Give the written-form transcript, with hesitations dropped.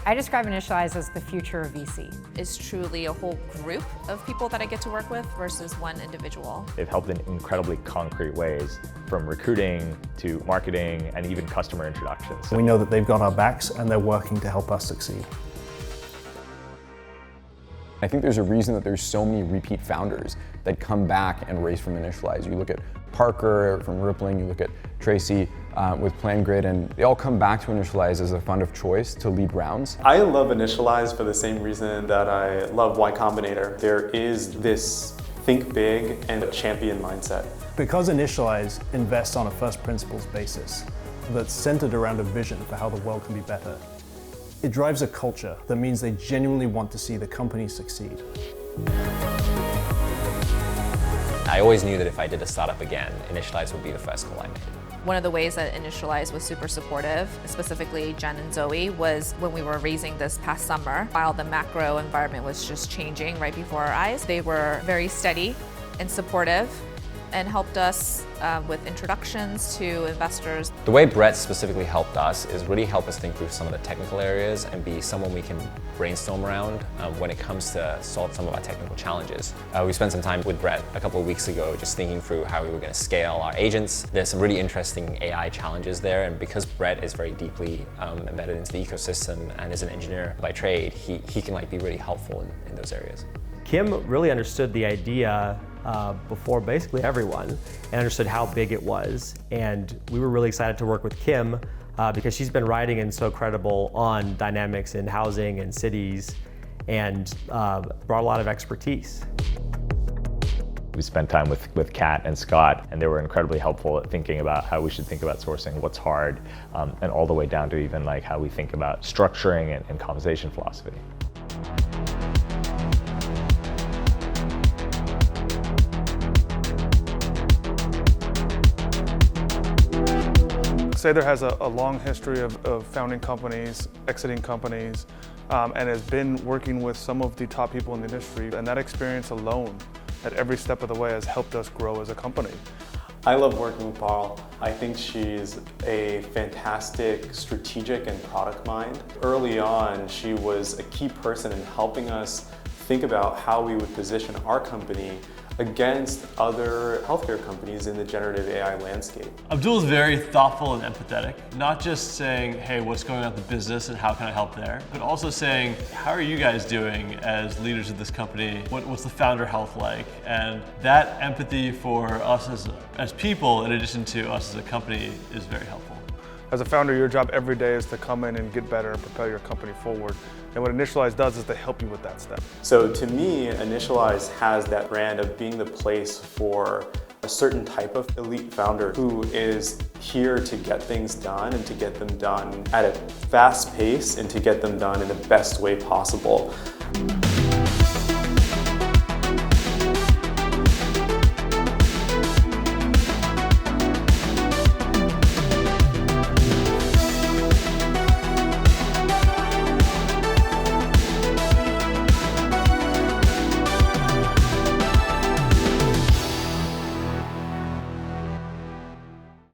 I describe Initialize as the future of VC. It's truly a whole group of people that I get to work with versus one individual. They've helped in incredibly concrete ways, from recruiting to marketing and even customer introductions. We know that they've got our backs and they're working to help us succeed. I think there's a reason that there's so many repeat founders that come back and raise from Initialize. You look at Parker from Rippling, you look at Tracy with PlanGrid, and they all come back to Initialize as a fund of choice to lead rounds. I love Initialize for the same reason that I love Y Combinator. There is this think big and champion mindset. Because Initialize invests on a first principles basis that's centered around a vision for how the world can be better, it drives a culture that means they genuinely want to see the company succeed. I always knew that if I did a startup again, Initialize would be the first call I made. One of the ways that Initialize was super supportive, specifically Jen and Zoe, was when we were raising this past summer. While the macro environment was just changing right before our eyes, they were very steady and supportive and helped us with introductions to investors. The way Brett specifically helped us is really help us think through some of the technical areas and be someone we can brainstorm around when it comes to solve some of our technical challenges. We spent some time with Brett a couple of weeks ago just thinking through how we were going to scale our agents. There's some really interesting AI challenges there, and because Brett is very deeply embedded into the ecosystem and is an engineer by trade, he can be really helpful in those areas. Kim really understood the idea before basically everyone and understood how big it was. And we were really excited to work with Kim because she's been writing and so credible on dynamics in housing and cities and brought a lot of expertise. We spent time with Kat and Scott, and they were incredibly helpful at thinking about how we should think about sourcing, what's hard, and all the way down to even how we think about structuring and conversation philosophy. Sather has a long history of founding companies, exiting companies, and has been working with some of the top people in the industry. And that experience alone, at every step of the way, has helped us grow as a company. I love working with Paul. I think she's a fantastic strategic and product mind. Early on, she was a key person in helping us think about how we would position our company against other healthcare companies in the generative AI landscape. Abdul is very thoughtful and empathetic, not just saying, hey, what's going on in the business and how can I help there, but also saying, how are you guys doing as leaders of this company? What's the founder health like? And that empathy for us as people, in addition to us as a company, is very helpful. As a founder, your job every day is to come in and get better and propel your company forward. And what Initialize does is to help you with that step. So to me, Initialize has that brand of being the place for a certain type of elite founder who is here to get things done and to get them done at a fast pace and to get them done in the best way possible.